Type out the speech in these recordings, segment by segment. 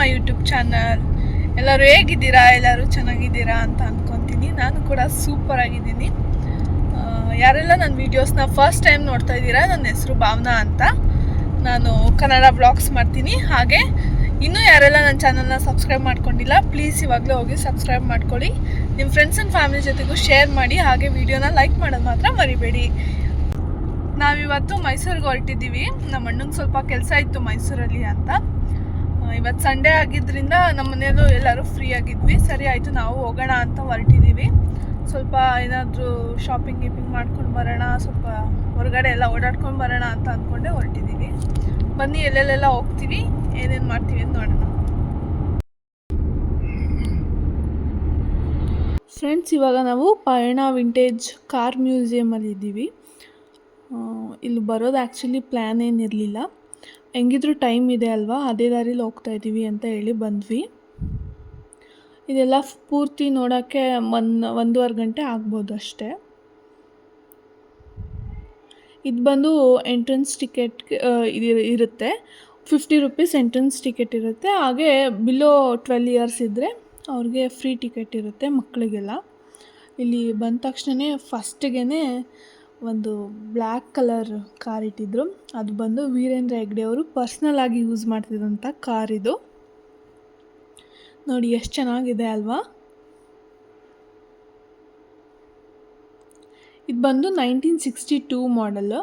My YouTube channel. ಎಲ್ಲರೂ ಹೇಗಿದ್ದೀರಾ? ಎಲ್ಲರೂ ಚೆನ್ನಾಗಿದ್ದೀರಾ ಅಂತ ಅಂದ್ಕೊತೀನಿ. ನಾನು ಕೂಡ ಸೂಪರ್ ಆಗಿದ್ದೀನಿ. ಯಾರೆಲ್ಲ ನನ್ನ ವೀಡಿಯೋಸ್ನ ಫಸ್ಟ್ ಟೈಮ್ ನೋಡ್ತಾ ಇದ್ದೀರಾ, ನನ್ನ ಹೆಸರು ಭಾವನಾ ಅಂತ. ನಾನು ಕನ್ನಡ ಬ್ಲಾಗ್ಸ್ ಮಾಡ್ತೀನಿ. ಹಾಗೆ ಇನ್ನೂ ಯಾರೆಲ್ಲ ನನ್ನ ಚಾನಲ್ನ ಸಬ್ಸ್ಕ್ರೈಬ್ ಮಾಡ್ಕೊಂಡಿಲ್ಲ, ಪ್ಲೀಸ್ ಇವಾಗಲೇ ಹೋಗಿ ಸಬ್ಸ್ಕ್ರೈಬ್ ಮಾಡ್ಕೊಳ್ಳಿ. ನಿಮ್ಮ ಫ್ರೆಂಡ್ಸ್ ಆ್ಯಂಡ್ ಫ್ಯಾಮಿಲಿ ಜೊತೆಗೂ ಶೇರ್ ಮಾಡಿ. ಹಾಗೆ ವಿಡಿಯೋನ ಲೈಕ್ ಮಾಡೋದು ಮಾತ್ರ ಮರಿಬೇಡಿ. ನಾವಿವತ್ತು ಮೈಸೂರಿಗೆ ಹೊರಟಿದ್ದೀವಿ. ನಮ್ಮ ಅಣ್ಣಂಗೆ ಸ್ವಲ್ಪ ಕೆಲಸ ಇತ್ತು ಮೈಸೂರಲ್ಲಿ ಅಂತ. ಇವತ್ತು ಸಂಡೇ ಆಗಿದ್ದರಿಂದ ನಮ್ಮ ಮನೆಯಲ್ಲೂ ಎಲ್ಲರೂ ಫ್ರೀ ಆಗಿದ್ವಿ. ಸರಿ ಆಯಿತು, ನಾವು ಹೋಗೋಣ ಅಂತ ಹೊರಟಿದ್ದೀವಿ. ಸ್ವಲ್ಪ ಏನಾದರೂ ಶಾಪಿಂಗ್ ಮಾಡ್ಕೊಂಡು ಬರೋಣ, ಸ್ವಲ್ಪ ಹೊರಗಡೆ ಎಲ್ಲ ಓಡಾಡ್ಕೊಂಡು ಬರೋಣ ಅಂತ ಅಂದ್ಕೊಂಡೆ ಹೊರಟಿದ್ದೀವಿ. ಬನ್ನಿ ಎಲ್ಲೆಲ್ಲೆಲ್ಲ ಹೋಗ್ತೀವಿ, ಏನೇನು ಮಾಡ್ತೀವಿ ಅಂತ ನೋಡೋಣ. ಫ್ರೆಂಡ್ಸ್, ಇವಾಗ ನಾವು ಪಯಣ ವಿಂಟೇಜ್ ಕಾರ್ ಮ್ಯೂಸಿಯಮಲ್ಲಿ ಇದ್ದೀವಿ. ಇಲ್ಲಿ ಬರೋದು ಆ್ಯಕ್ಚುಲಿ ಪ್ಲ್ಯಾನ್ ಏನಿರಲಿಲ್ಲ. ಹೆಂಗಿದ್ರು ಟೈಮ್ ಇದೆ ಅಲ್ವಾ, ಅದೇ ದಾರಿಲಿ ಹೋಗ್ತಾ ಇದ್ದೀವಿ ಅಂತ ಹೇಳಿ ಬಂದ್ವಿ. ಇದೆಲ್ಲ ಪೂರ್ತಿ ನೋಡೋಕ್ಕೆ 1.5 ಗಂಟೆ ಆಗ್ಬೋದು ಅಷ್ಟೇ. ಇದು ಬಂದು ಎಂಟ್ರೆನ್ಸ್ ಟಿಕೆಟ್ ಇರುತ್ತೆ. 50 ರೂಪೀಸ್ ಎಂಟ್ರೆನ್ಸ್ ಟಿಕೆಟ್ ಇರುತ್ತೆ. ಹಾಗೆ ಬಿಲೋ 12 ಇಯರ್ಸ್ ಇದ್ದರೆ ಅವ್ರಿಗೆ ಫ್ರೀ ಟಿಕೆಟ್ ಇರುತ್ತೆ ಮಕ್ಕಳಿಗೆಲ್ಲ. ಇಲ್ಲಿ ಬಂದ ತಕ್ಷಣ ಫಸ್ಟಿಗೆ ಒಂದು ಬ್ಲ್ಯಾಕ್ ಕಲರ್ ಕಾರ್ ಇಟ್ಟಿದ್ರು. ಅದು ಬಂದು ವೀರೇಂದ್ರ ಹೆಗ್ಡೆ ಅವರು ಪರ್ಸ್ನಲ್ ಆಗಿ ಯೂಸ್ ಮಾಡ್ತಿದ್ದಂಥ ಕಾರ್ ಇದು. ನೋಡಿ ಎಷ್ಟು ಚೆನ್ನಾಗಿದೆ ಅಲ್ವಾ. ಇದು ಬಂದು 1962 ಮಾಡೆಲ್ಲು.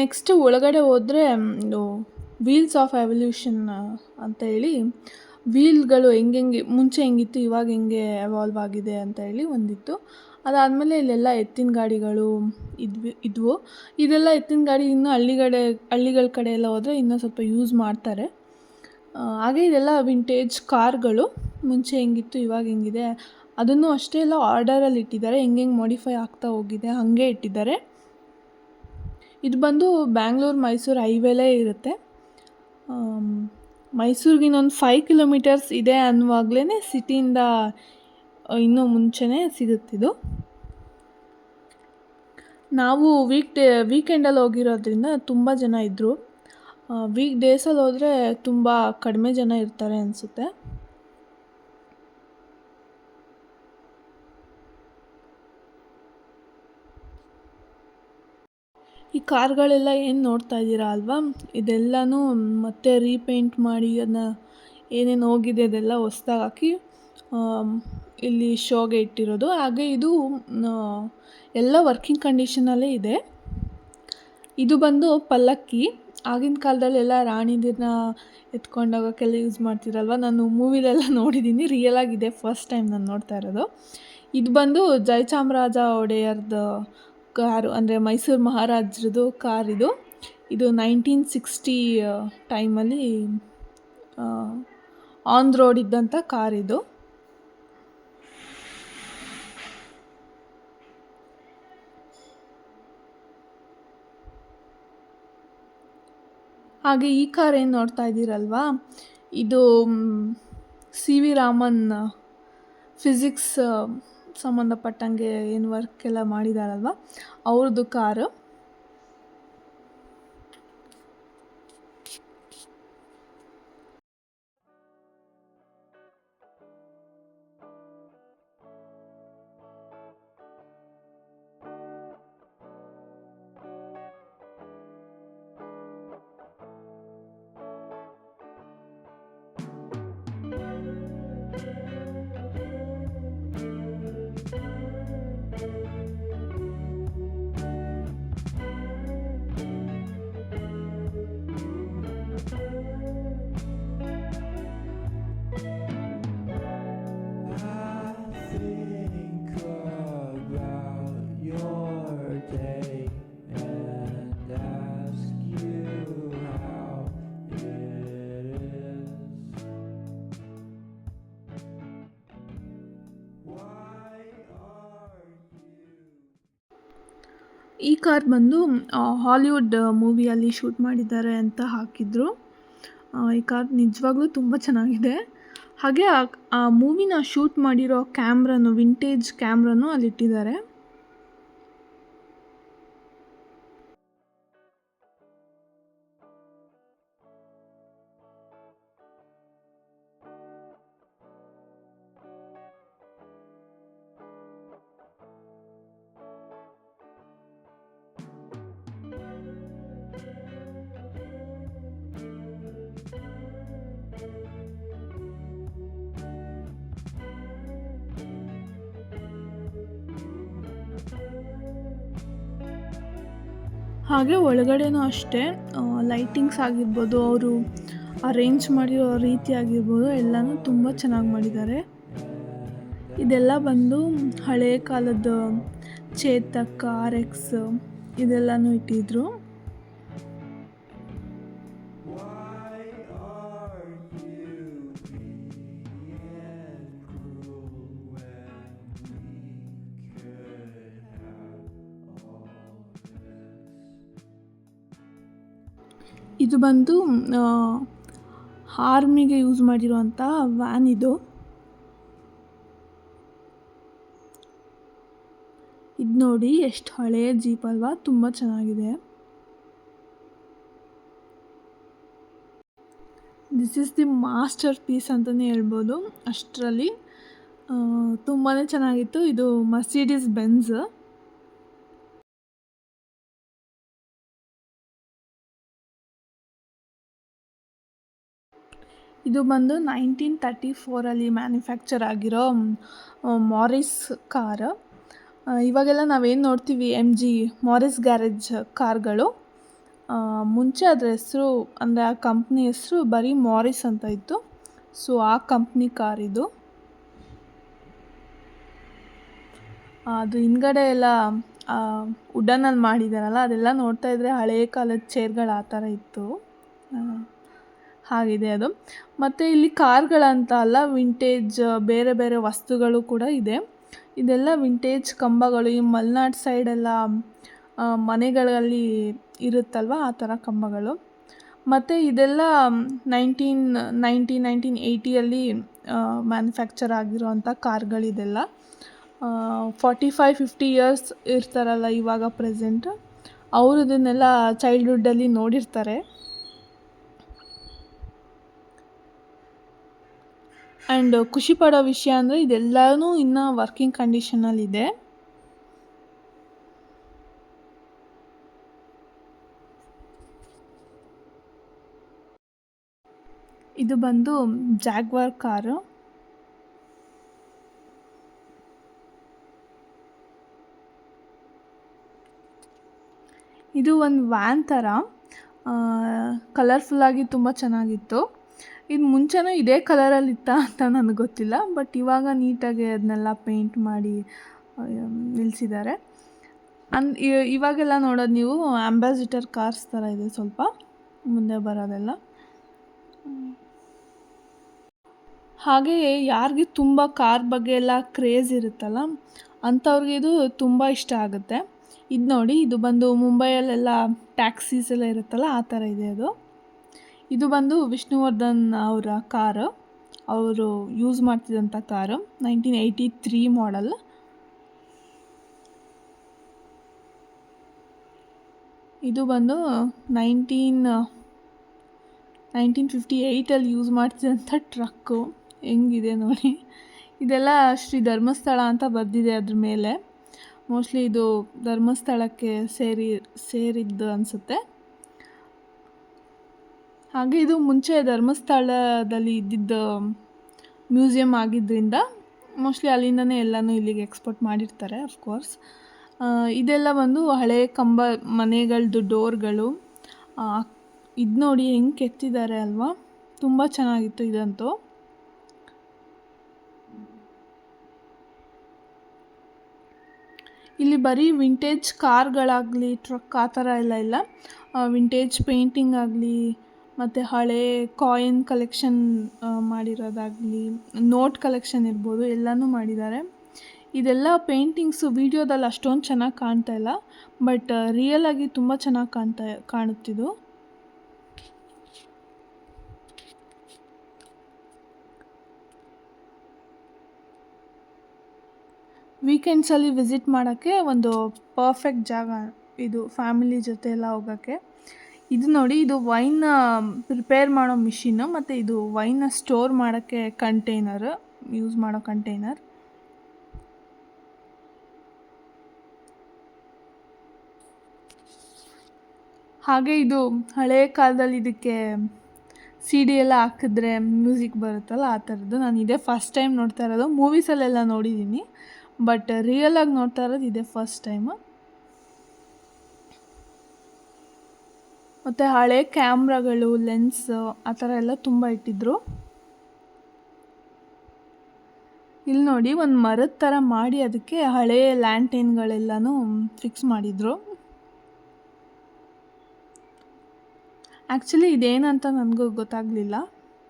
ನೆಕ್ಸ್ಟ್ ಒಳಗಡೆ ಹೋದರೆ ವೀಲ್ಸ್ ಆಫ್ ಎವಲ್ಯೂಷನ್ ಅಂತ ಹೇಳಿ, ವೀಲ್ಗಳು ಹೆಂಗೆ ಮುಂಚೆ ಹೆಂಗಿತ್ತು, ಇವಾಗ ಹೆಂಗೆ ಎವಾಲ್ವ್ ಆಗಿದೆ ಅಂತ ಹೇಳಿ ಒಂದಿತ್ತು. ಅದಾದಮೇಲೆ ಇಲ್ಲೆಲ್ಲ ಎತ್ತಿನ ಗಾಡಿಗಳು ಇದ್ವು. ಇದೆಲ್ಲ ಎತ್ತಿನ ಗಾಡಿ ಇನ್ನೂ ಹಳ್ಳಿಗಳ ಕಡೆ ಎಲ್ಲ ಹೋದರೆ ಇನ್ನೂ ಸ್ವಲ್ಪ ಯೂಸ್ ಮಾಡ್ತಾರೆ. ಹಾಗೆ ಇದೆಲ್ಲ ವಿಂಟೇಜ್ ಕಾರ್ಗಳು, ಮುಂಚೆ ಹೆಂಗಿತ್ತು ಇವಾಗ ಹೆಂಗಿದೆ ಅದನ್ನು ಅಷ್ಟೇ ಎಲ್ಲ ಆರ್ಡರಲ್ಲಿ ಇಟ್ಟಿದ್ದಾರೆ. ಹೆಂಗೆ ಮಾಡಿಫೈ ಆಗ್ತಾ ಹೋಗಿದೆ ಹಾಗೆ ಇಟ್ಟಿದ್ದಾರೆ. ಇದು ಬಂದು ಬ್ಯಾಂಗ್ಳೂರು ಮೈಸೂರು ಹೈವೇಲೇ ಇರುತ್ತೆ. ಮೈಸೂರಿಗೆ ಇನ್ನೊಂದು 5 ಕಿಲೋಮೀಟರ್ಸ್ ಇದೆ ಅನ್ನುವಾಗಲೇ ಸಿಟಿಯಿಂದ ಇನ್ನೂ ಮುಂಚೆನೇ ಸಿಗುತ್ತಿದ್ದು. ನಾವು ವೀಕೆಂಡಲ್ಲಿ ಹೋಗಿರೋದ್ರಿಂದ ತುಂಬ ಜನ ಇದ್ದರು. ವೀಕ್ ಡೇಸಲ್ಲಿ ಹೋದರೆ ತುಂಬ ಕಡಿಮೆ ಜನ ಇರ್ತಾರೆ ಅನಿಸುತ್ತೆ. ಈ ಕಾರ್ಗಳೆಲ್ಲ ಏನು ನೋಡ್ತಾ ಇದ್ದೀರಾ ಅಲ್ವಾ, ಇದೆಲ್ಲನೂ ಮತ್ತೆ ರೀಪೇಂಟ್ ಮಾಡಿ ಅದನ್ನ ಏನೇನು ಹೋಗಿದೆ ಅದೆಲ್ಲ ಹೊಸ್ದಾಗಿ ಹಾಕಿ ಇಲ್ಲಿ ಶೋಗೆ ಇಟ್ಟಿರೋದು. ಹಾಗೆ ಇದು ಎಲ್ಲ ವರ್ಕಿಂಗ್ ಕಂಡೀಷನಲ್ಲೇ ಇದೆ. ಇದು ಬಂದು ಪಲ್ಲಕ್ಕಿ. ಆಗಿನ ಕಾಲದಲ್ಲೆಲ್ಲ ರಾಣಿದಿರನ್ನ ಎತ್ಕೊಂಡೋಗೋಕ್ಕೆಲ್ಲ ಯೂಸ್ ಮಾಡ್ತಿರಲ್ವ. ನಾನು ಮೂವಿಲೆಲ್ಲ ನೋಡಿದ್ದೀನಿ, ರಿಯಲ್ ಆಗಿದೆ, ಫಸ್ಟ್ ಟೈಮ್ ನಾನು ನೋಡ್ತಾ ಇರೋದು. ಇದು ಬಂದು ಜಯಚಾಮರಾಜ ಒಡೆಯರ್ದು ಕಾರು, ಅಂದರೆ ಮೈಸೂರು ಮಹಾರಾಜರದು ಕಾರ್ ಇದು. 1960 ಟೈಮಲ್ಲಿ ಆನ್ ರೋಡ್ ಇದ್ದಂಥ ಕಾರ್ ಇದು. ಹಾಗೆ ಈ ಕಾರ್ ಏನು ನೋಡ್ತಾ ಇದ್ದೀರಲ್ವಾ, ಇದು ಸಿ ವಿ ರಾಮನ್ ಫಿಸಿಕ್ಸ್ ಸಂಬಂಧಪಟ್ಟಂಗೆ ಏನು ವರ್ಕ್ ಎಲ್ಲ ಮಾಡಿದಾರಲ್ವ ಅವ್ರದ್ದು ಕಾರು. ಈ ಕಾರ್ ಬಂದು ಹಾಲಿವುಡ್ ಮೂವಿಯಲ್ಲಿ ಶೂಟ್ ಮಾಡಿದ್ದಾರೆ ಅಂತ ಹಾಕಿದ್ರು. ಈ ಕಾರ್ ನಿಜವಾಗ್ಲೂ ತುಂಬ ಚೆನ್ನಾಗಿದೆ. ಹಾಗೆ ಆ ಮೂವಿನ ಶೂಟ್ ಮಾಡಿರೋ ಕ್ಯಾಮ್ರನು, ವಿಂಟೇಜ್ ಕ್ಯಾಮ್ರನು ಅಲ್ಲಿಟ್ಟಿದ್ದಾರೆ. ಹಾಗೆ ಒಳಗಡೆನೂ ಅಷ್ಟೇ ಲೈಟಿಂಗ್ಸ್ ಆಗಿರ್ಬೋದು, ಅವರು ಅರೇಂಜ್ ಮಾಡಿರೋ ರೀತಿ ಆಗಿರ್ಬೋದು, ಎಲ್ಲನೂ ತುಂಬ ಚೆನ್ನಾಗಿ ಮಾಡಿದ್ದಾರೆ. ಇದೆಲ್ಲ ಬಂದು ಹಳೆ ಕಾಲದ ಚೇತಕ್, RX ಇದೆಲ್ಲನೂ ಇಟ್ಟಿದ್ರು. ಇದು ಬಂದು ಆರ್ಮಿಗೆ ಯೂಸ್ ಮಾಡಿರುವಂಥ ವ್ಯಾನ್ ಇದು. ಇದು ನೋಡಿ ಎಷ್ಟು ಹಳೆಯ ಜೀಪ್ ಅಲ್ವಾ, ತುಂಬ ಚೆನ್ನಾಗಿದೆ. This is the masterpiece ಅಂತಲೇ ಹೇಳ್ಬೋದು. ಅಷ್ಟರಲ್ಲಿ ತುಂಬಾ ಚೆನ್ನಾಗಿತ್ತು. ಇದು ಮರ್ಸಿಡೀಸ್ ಬೆಂಝ್. ಇದು ಬಂದು 1934 ಮ್ಯಾನುಫ್ಯಾಕ್ಚರ್ ಆಗಿರೋ ಮಾರಿಸ್ ಕಾರ್. ಇವಾಗೆಲ್ಲ ನಾವೇನು ನೋಡ್ತೀವಿ MG ಮಾರಿಸ್ ಗ್ಯಾರೇಜ್ ಕಾರ್ಗಳು, ಮುಂಚೆ ಅದರ ಹೆಸರು ಅಂದರೆ ಆ ಕಂಪ್ನಿ ಹೆಸರು ಬರೀ ಮಾರಿಸ್ ಅಂತ ಇತ್ತು. ಸೊ ಆ ಕಂಪ್ನಿ ಕಾರ್ ಇದು. ಅದು ಹಿಂದ್ಗಡೆ ಎಲ್ಲ ವುಡನಲ್ಲಿ ಮಾಡಿದಾರಲ್ಲ, ಅದೆಲ್ಲ ನೋಡ್ತಾ ಇದ್ದರೆ ಹಳೆಯ ಕಾಲದ ಚೇರ್ಗಳು ಆ ಥರ ಇತ್ತು. ಹಾಗಿದೆ ಅದು. ಮತ್ತು ಇಲ್ಲಿ ಕಾರ್ಗಳಂತ ಅಲ್ಲ, ವಿಂಟೇಜ್ ಬೇರೆ ಬೇರೆ ವಸ್ತುಗಳು ಕೂಡ ಇದೆ. ಇದೆಲ್ಲ ವಿಂಟೇಜ್ ಕಂಬಗಳು. ಈ ಮಲೆನಾಡು ಸೈಡೆಲ್ಲ ಮನೆಗಳಲ್ಲಿ ಇರುತ್ತಲ್ವ, ಆ ಥರ ಕಂಬಗಳು. ಮತ್ತು ಇದೆಲ್ಲ 1980 ಮ್ಯಾನುಫ್ಯಾಕ್ಚರ್ ಆಗಿರೋವಂಥ ಕಾರ್ಗಳಿದೆಲ್ಲ. 45-50 ಇಯರ್ಸ್ ಇರ್ತಾರಲ್ಲ ಇವಾಗ ಪ್ರೆಸೆಂಟ್, ಅವರು ಇದನ್ನೆಲ್ಲ ಚೈಲ್ಡ್ಹುಡ್ಡಲ್ಲಿ ನೋಡಿರ್ತಾರೆ. ಆ್ಯಂಡ್ ಖುಷಿ ಪಡೋ ವಿಷಯ ಅಂದರೆ ಇದೆಲ್ಲನೂ ಇನ್ನೂ ವರ್ಕಿಂಗ್ ಕಂಡೀಷನಲ್ಲಿದೆ. ಇದು ಬಂದು ಜಾಗ್ವಾರ್ ಕಾರು. ಇದು ಒಂದು ವ್ಯಾನ್ ಥರ ಕಲರ್ಫುಲ್ಲಾಗಿ ತುಂಬ ಚೆನ್ನಾಗಿತ್ತು. ಇದು ಮುಂಚೆನೂ ಇದೇ ಕಲರಲ್ಲಿತ್ತ ಅಂತ ನನಗೆ ಗೊತ್ತಿಲ್ಲ, ಬಟ್ ಇವಾಗ ನೀಟಾಗಿ ಅದನ್ನೆಲ್ಲ ಪೇಂಟ್ ಮಾಡಿ ನಿಲ್ಲಿಸಿದ್ದಾರೆ. ಇವಾಗೆಲ್ಲ ನೋಡೋದು ನೀವು ಅಂಬಾಸಿಡರ್ ಕಾರ್ಸ್ ಥರ ಇದೆ ಸ್ವಲ್ಪ ಮುಂದೆ ಬರೋದೆಲ್ಲ. ಹಾಗೆಯೇ ಯಾರಿಗೆ ತುಂಬ ಕಾರ್ ಬಗ್ಗೆ ಎಲ್ಲ ಕ್ರೇಜ್ ಇರುತ್ತಲ್ಲ ಅಂಥವ್ರಿಗೆ ಇದು ತುಂಬ ಇಷ್ಟ ಆಗುತ್ತೆ. ಇದು ನೋಡಿ, ಇದು ಬಂದು ಮುಂಬೈಯಲ್ಲೆಲ್ಲ ಟ್ಯಾಕ್ಸೀಸ್ ಎಲ್ಲ ಇರುತ್ತಲ್ಲ ಆ ಥರ ಇದೆ ಅದು. ಇದು ಬಂದು ವಿಷ್ಣುವರ್ಧನ್ ಅವರ ಕಾರು, ಅವರು ಯೂಸ್ ಮಾಡ್ತಿದ್ದಂಥ ಕಾರು, 1983 ಮಾಡೆಲ್. ಇದು ಬಂದು 1958 ಯೂಸ್ ಮಾಡ್ತಿದ್ದಂಥ ಟ್ರಕ್ಕು. ಹೆಂಗಿದೆ ನೋಡಿ. ಇದೆಲ್ಲ ಶ್ರೀ ಧರ್ಮಸ್ಥಳ ಅಂತ ಬರೆದಿದೆ ಅದ್ರ ಮೇಲೆ. ಮೋಸ್ಟ್ಲಿ ಇದು ಧರ್ಮಸ್ಥಳಕ್ಕೆ ಸೇರಿದ್ದು ಅನಿಸುತ್ತೆ. ಹಾಗೆ ಇದು ಮುಂಚೆ ಧರ್ಮಸ್ಥಳದಲ್ಲಿ ಇದ್ದಿದ್ದ ಮ್ಯೂಸಿಯಂ ಆಗಿದ್ದರಿಂದ ಮೋಸ್ಟ್ಲಿ ಅಲ್ಲಿಂದನೇ ಎಲ್ಲನೂ ಇಲ್ಲಿಗೆ ಎಕ್ಸ್ಪೋರ್ಟ್ ಮಾಡಿರ್ತಾರೆ ಅಫ್ಕೋರ್ಸ್. ಇದೆಲ್ಲ ಬಂದು ಹಳೆ ಕಂಬ ಮನೆಗಳದ್ದು ಡೋರ್ಗಳು. ಇದು ನೋಡಿ ಹೆಂಗೆ ಕೆತ್ತಿದ್ದಾರೆ ಅಲ್ವಾ, ತುಂಬ ಚೆನ್ನಾಗಿತ್ತು ಇದಂತೂ. ಇಲ್ಲಿ ಬರೀ ವಿಂಟೇಜ್ ಕಾರ್ಗಳಾಗಲಿ ಟ್ರಕ್ ಆ ಥರ ಎಲ್ಲ ಇಲ್ಲ, ವಿಂಟೇಜ್ ಪೇಂಟಿಂಗ್ ಆಗಲಿ ಮತ್ತು ಹಳೆ ಕಾಯಿನ್ ಕಲೆಕ್ಷನ್ ಮಾಡಿರೋದಾಗಲಿ, ನೋಟ್ ಕಲೆಕ್ಷನ್ ಇರ್ಬೋದು, ಎಲ್ಲನೂ ಮಾಡಿದ್ದಾರೆ. ಇದೆಲ್ಲ ಪೇಂಟಿಂಗ್ಸು ವೀಡಿಯೋದಲ್ಲಿ ಅಷ್ಟೊಂದು ಚೆನ್ನಾಗಿ ಕಾಣ್ತಾ ಇಲ್ಲ, ಬಟ್ ರಿಯಲಾಗಿ ತುಂಬ ಚೆನ್ನಾಗಿ ಕಾಣುತ್ತಿದ್ದು. ವೀಕೆಂಡ್ಸಲ್ಲಿ ವಿಸಿಟ್ ಮಾಡೋಕ್ಕೆ ಒಂದು ಪರ್ಫೆಕ್ಟ್ ಜಾಗ ಇದು, ಫ್ಯಾಮಿಲಿ ಜೊತೆ ಎಲ್ಲ ಹೋಗೋಕ್ಕೆ. ಇದು ನೋಡಿ, ಇದು ವೈನ್ ಪ್ರಿಪೇರ್ ಮಾಡೋ ಮಿಷಿನ್ನು, ಮತ್ತು ಇದು ವೈನ್ನ ಸ್ಟೋರ್ ಮಾಡೋಕ್ಕೆ ಕಂಟೈನರ್, ಯೂಸ್ ಮಾಡೋ ಕಂಟೈನರ್. ಹಾಗೆ ಇದು ಹಳೆಯ ಕಾಲದಲ್ಲಿ ಇದಕ್ಕೆ CD ಎಲ್ಲ ಹಾಕಿದ್ರೆ ಮ್ಯೂಸಿಕ್ ಬರುತ್ತಲ್ಲ ಆ ಥರದ್ದು. ನಾನು ಇದೇ ಫಸ್ಟ್ ಟೈಮ್ ನೋಡ್ತಾ ಇರೋದು. ಮೂವೀಸಲ್ಲೆಲ್ಲ ನೋಡಿದ್ದೀನಿ, ಬಟ್ ರಿಯಲಾಗಿ ನೋಡ್ತಾ ಇರೋದು ಇದೇ ಫಸ್ಟ್ ಟೈಮು. ಮತ್ತು ಹಳೆ ಕ್ಯಾಮ್ರಾಗಳು, ಲೆನ್ಸ್ ಆ ಥರ ಎಲ್ಲ ತುಂಬ ಇಟ್ಟಿದ್ರು. ಇಲ್ಲಿ ನೋಡಿ ಒಂದು ಮರದ ಥರ ಮಾಡಿ ಅದಕ್ಕೆ ಹಳೆ ಲ್ಯಾಂಟೇನ್ಗಳೆಲ್ಲನೂ ಫಿಕ್ಸ್ ಮಾಡಿದರು. ಆ್ಯಕ್ಚುಲಿ ಇದೇನಂತ ನನಗೂ ಗೊತ್ತಾಗಲಿಲ್ಲ.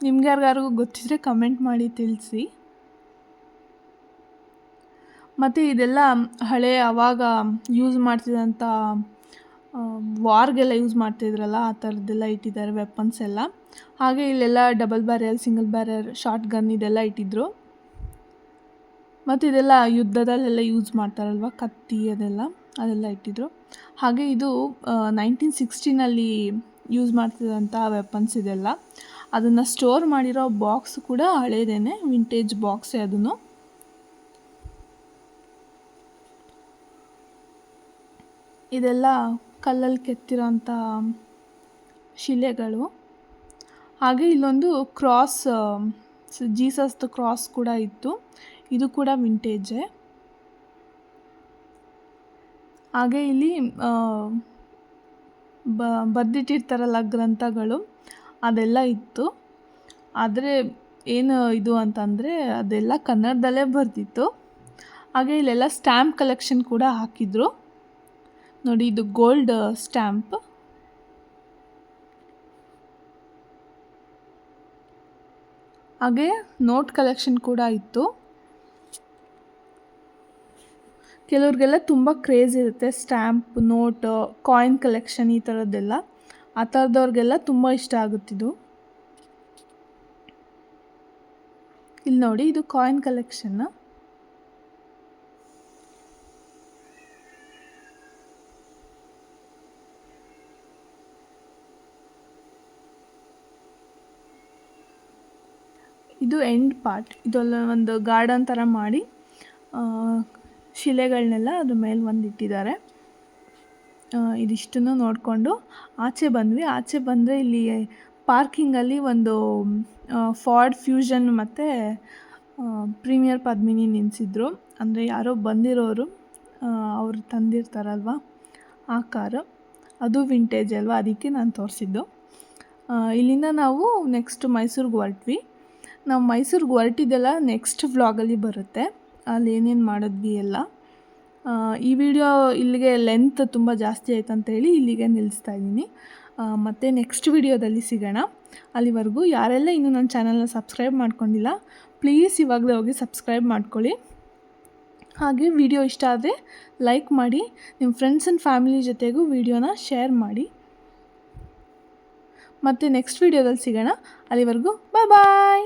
ನಿಮ್ಗೆ ಯಾರಿಗಾರಿಗೂ ಗೊತ್ತಿದ್ರೆ ಕಮೆಂಟ್ ಮಾಡಿ ತಿಳಿಸಿ. ಮತ್ತು ಇದೆಲ್ಲ ಹಳೆ ಆವಾಗ ಯೂಸ್ ಮಾಡ್ತಿದ್ದಂಥ ವಾರ್ಗೆಲ್ಲ ಯೂಸ್ ಮಾಡ್ತಿದ್ರಲ್ಲ ಆ ಥರದ್ದೆಲ್ಲ ಇಟ್ಟಿದ್ದಾರೆ ವೆಪನ್ಸ್ ಎಲ್ಲ. ಹಾಗೆ ಇಲ್ಲೆಲ್ಲ double barrel, single barrel, short gun ಇದೆಲ್ಲ ಇಟ್ಟಿದ್ರು. ಮತ್ತು ಇದೆಲ್ಲ ಯುದ್ಧದಲ್ಲೆಲ್ಲ ಯೂಸ್ ಮಾಡ್ತಾರಲ್ವ, ಕತ್ತಿ ಅದೆಲ್ಲ ಇಟ್ಟಿದ್ರು. ಹಾಗೆ ಇದು 1960ನಲ್ಲಿ ಯೂಸ್ ಮಾಡ್ತಿದ್ದಂಥ ವೆಪನ್ಸ್ ಇದೆಲ್ಲ. ಅದನ್ನು ಸ್ಟೋರ್ ಮಾಡಿರೋ ಬಾಕ್ಸ್ ಕೂಡ ಹಳೇದೇನೆ, ವಿಂಟೇಜ್ ಬಾಕ್ಸೇ ಅದನ್ನು. ಇದೆಲ್ಲ ಕಲ್ಲಲ್ಲಿ ಕೆತ್ತಿರೋಂಥ ಶಿಲೆಗಳು. ಹಾಗೆ ಇಲ್ಲೊಂದು ಕ್ರಾಸ್, ಜೀಸಸ್ದು ಕ್ರಾಸ್ ಕೂಡ ಇತ್ತು. ಇದು ಕೂಡ ವಿಂಟೇಜೇ. ಹಾಗೆ ಇಲ್ಲಿ ಬರೆದಿಟ್ಟಿರ್ತಾರಲ್ಲ ಗ್ರಂಥಗಳು, ಅದೆಲ್ಲ ಇತ್ತು. ಆದರೆ ಏನು ಇದು ಅಂತಂದರೆ ಅದೆಲ್ಲ ಕನ್ನಡದಲ್ಲೇ ಬರೆದಿತ್ತು. ಹಾಗೆ ಇಲ್ಲೆಲ್ಲ ಸ್ಟ್ಯಾಂಪ್ ಕಲೆಕ್ಷನ್ ಕೂಡ ಹಾಕಿದ್ರು ನೋಡಿ. ಇದು ಗೋಲ್ಡ್ ಸ್ಟ್ಯಾಂಪ್. ಹಾಗೆ ನೋಟ್ ಕಲೆಕ್ಷನ್ ಕೂಡ ಇತ್ತು. ಕೆಲವ್ರಿಗೆಲ್ಲ ತುಂಬ ಕ್ರೇಜ್ ಇರುತ್ತೆ ಸ್ಟ್ಯಾಂಪ್, ನೋಟ್, ಕಾಯಿನ್ ಕಲೆಕ್ಷನ್ ಈ ಥರದ್ದೆಲ್ಲ. ಆ ಥರದವ್ರಿಗೆಲ್ಲ ತುಂಬ ಇಷ್ಟ ಆಗುತ್ತಿದ್ದು. ಇಲ್ಲಿ ನೋಡಿ, ಇದು ಕಾಯಿನ್ ಕಲೆಕ್ಷನ್. ಇದು ಎಂಡ್ ಪಾರ್ಟ್. ಇದೆಲ್ಲ ಒಂದು ಗಾರ್ಡನ್ ಥರ ಮಾಡಿ ಶಿಲೆಗಳನ್ನೆಲ್ಲ ಅದ್ರ ಮೇಲೆ ಇಟ್ಟಿದ್ದಾರೆ. ಇದಿಷ್ಟನ್ನು ನೋಡಿಕೊಂಡು ಆಚೆ ಬಂದ್ವಿ. ಆಚೆ ಬಂದರೆ ಇಲ್ಲಿ ಪಾರ್ಕಿಂಗಲ್ಲಿ ಒಂದು ಫಾರ್ಡ್ ಫ್ಯೂಷನ್ ಮತ್ತು ಪ್ರೀಮಿಯರ್ ಪದ್ಮಿನಿ ನಿಲ್ಲಿಸಿದ್ರು. ಅಂದರೆ ಯಾರೋ ಬಂದಿರೋರು ಅವ್ರು ತಂದಿರ್ತಾರಲ್ವ ಆ ಕಾರು. ಅದು ವಿಂಟೇಜ್ ಅಲ್ವಾ, ಅದಕ್ಕೆ ನಾನು ತೋರಿಸಿದ್ದು. ಇಲ್ಲಿಂದ ನಾವು ನೆಕ್ಸ್ಟ್ ಮೈಸೂರಿಗೆ ಹೊರಟ್ವಿ. ನಾವು ಮೈಸೂರಿಗೆ ಹೊರಟಿದ್ದೆಲ್ಲ ನೆಕ್ಸ್ಟ್ ವ್ಲಾಗಲ್ಲಿ ಬರುತ್ತೆ, ಅಲ್ಲಿ ಏನೇನು ಮಾಡಿದ್ವಿ ಎಲ್ಲ. ಈ ವಿಡಿಯೋ ಇಲ್ಲಿಗೆ ಲೆಂತ್ ತುಂಬ ಜಾಸ್ತಿ ಆಯ್ತು ಅಂತೇಳಿ ಇಲ್ಲಿಗೆ ನಿಲ್ಲಿಸ್ತಾ ಇದ್ದೀನಿ. ಮತ್ತು ನೆಕ್ಸ್ಟ್ ವಿಡಿಯೋದಲ್ಲಿ ಸಿಗೋಣ. ಅಲ್ಲಿವರೆಗೂ ಯಾರೆಲ್ಲ ಇನ್ನೂ ನನ್ನ ಚಾನಲ್ನ ಸಬ್ಸ್ಕ್ರೈಬ್ ಮಾಡ್ಕೊಂಡಿಲ್ಲ, ಪ್ಲೀಸ್ ಇವಾಗಲೇ ಹೋಗಿ ಸಬ್ಸ್ಕ್ರೈಬ್ ಮಾಡ್ಕೊಳ್ಳಿ. ಹಾಗೆ ವಿಡಿಯೋ ಇಷ್ಟ ಆದರೆ ಲೈಕ್ ಮಾಡಿ, ನಿಮ್ಮ ಫ್ರೆಂಡ್ಸ್ ಆ್ಯಂಡ್ ಫ್ಯಾಮಿಲಿ ಜೊತೆಗೂ ವಿಡಿಯೋನ ಶೇರ್ ಮಾಡಿ. ಮತ್ತು ನೆಕ್ಸ್ಟ್ ವಿಡಿಯೋದಲ್ಲಿ ಸಿಗೋಣ. ಅಲ್ಲಿವರೆಗೂ ಬಾಯ್.